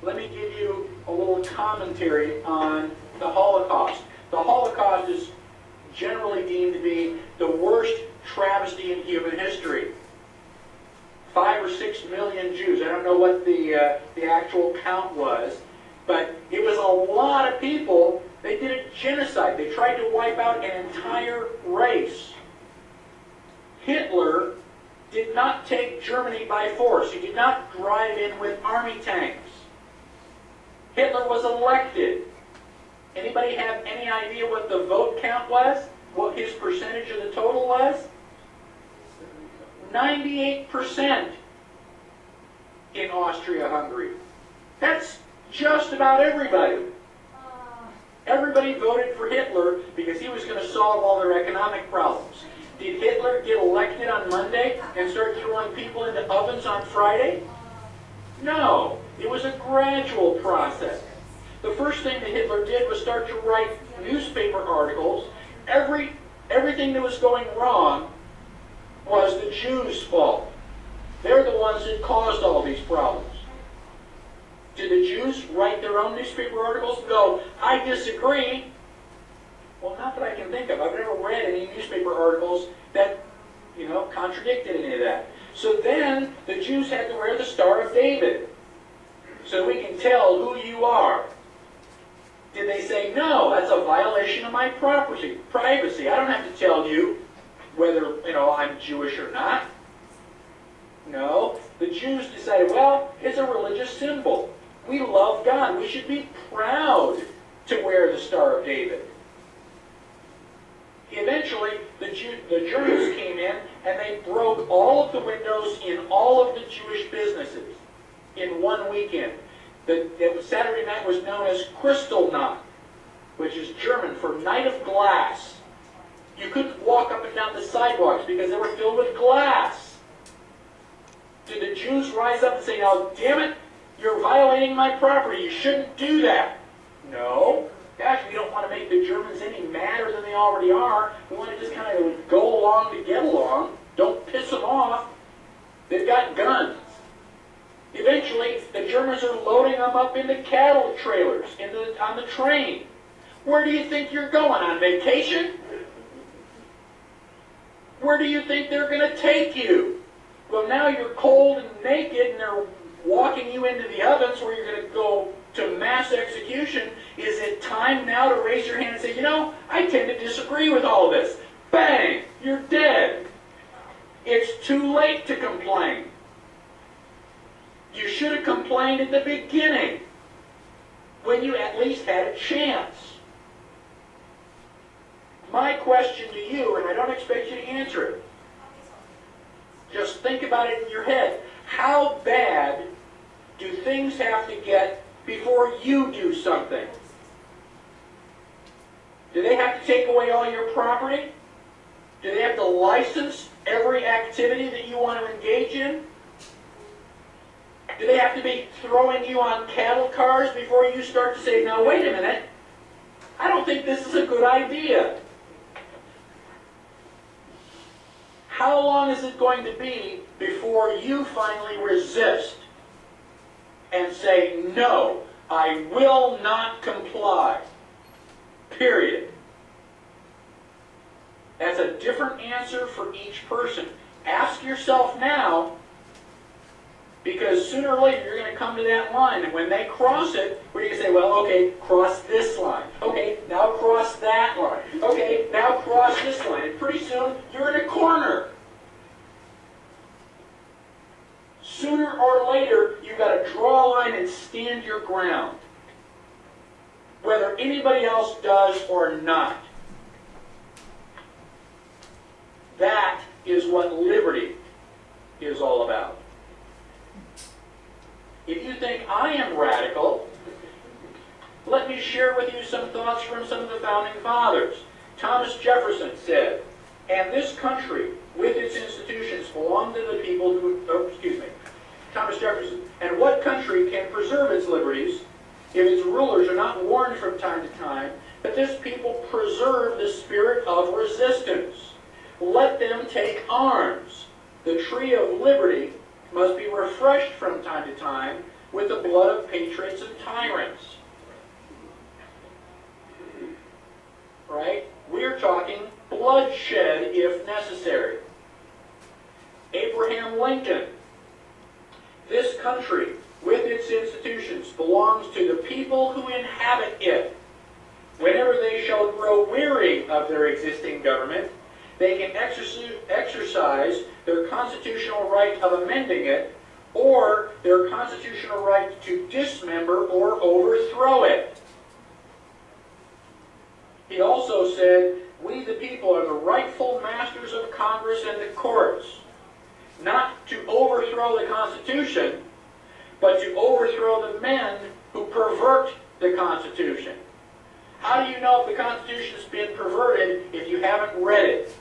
let me give you a little commentary on the Holocaust. The Holocaust is generally deemed to be the worst travesty in human history. 5 or 6 million Jews. I don't know what the actual count was, but it was a lot of people. They did a genocide. They tried to wipe out an entire race. Hitler did not take Germany by force. He did not drive in with army tanks. Hitler was elected. Anybody have any idea what the vote count was? What his percentage of the total was? 98% in Austria-Hungary. That's just about everybody. Everybody voted for Hitler because he was going to solve all their economic problems. Did Hitler get elected on Monday and start throwing people into ovens on Friday? No. It was a gradual process. The first thing that Hitler did was start to write newspaper articles. Everything that was going wrong was the Jews' fault. They're the ones that caused all these problems. Did the Jews write their own newspaper articles and go, I disagree? Well, not that I can think of. I've never read any newspaper articles that, contradicted any of that. So then the Jews had to wear the Star of David so we can tell who you are. Did they say, no, that's a violation of my privacy. I don't have to tell you whether, I'm Jewish or not. No, the Jews decided, well, it's a religious symbol. We love God. We should be proud to wear the Star of David. Eventually, the Germans came in and they broke all of the windows in all of the Jewish businesses in one weekend. The Saturday night was known as Kristallnacht, which is German for Night of Glass. You couldn't walk up and down the sidewalks because they were filled with glass. Did the Jews rise up and say, now, damn it, you're violating my property, you shouldn't do that? No. Gosh, we don't want to make the Germans any madder than they already are. We want to just kind of go along to get along. Don't piss them off. They've got guns. Eventually, the Germans are loading them up into cattle trailers on the train. Where do you think you're going? On vacation? Where do you think they're going to take you? Well, now you're cold and naked, and they're walking you into the ovens where you're going to go to mass execution. Is it time now to raise your hand and say, I tend to disagree with all this? Bang! You're dead. It's too late to complain. You should have complained at the beginning, when you at least had a chance. My question to you, and I don't expect you to answer it, just think about it in your head. How bad do things have to get before you do something? Do they have to take away all your property? Do they have to license every activity that you want to engage in? Do they have to be throwing you on cattle cars before you start to say, now wait a minute, I don't think this is a good idea? How long is it going to be before you finally resist and say, no, I will not comply? Period. That's a different answer for each person. Ask yourself now, because sooner or later you're going to come to that line, and when they cross it, we're going to say, well, okay, cross this line. Okay, now cross that line. Okay, now cross this line. And pretty soon, you're in a corner. Sooner or later, you've got to draw a line and stand your ground, whether anybody else does or not. That is what liberty is all about. If you think I am radical, let me share with you some thoughts from some of the founding fathers. Thomas Jefferson said, and this country, with its institutions, belong to the people who, Thomas Jefferson, and what country can preserve its liberties if its rulers are not warned from time to time that this people preserve the spirit of resistance? Let them take arms. The tree of liberty must be refreshed from time to time with the blood of patriots and tyrants. Right? We're talking bloodshed if necessary. Abraham Lincoln. This country, with its institutions, belongs to the people who inhabit it. Whenever they shall grow weary of their existing government, they can exercise their constitutional right of amending it, or their constitutional right to dismember or overthrow it. He also said, we the people are the rightful masters of Congress and the courts, not to overthrow the Constitution, but to overthrow the men who pervert the Constitution. How do you know if the Constitution's been perverted if you haven't read it?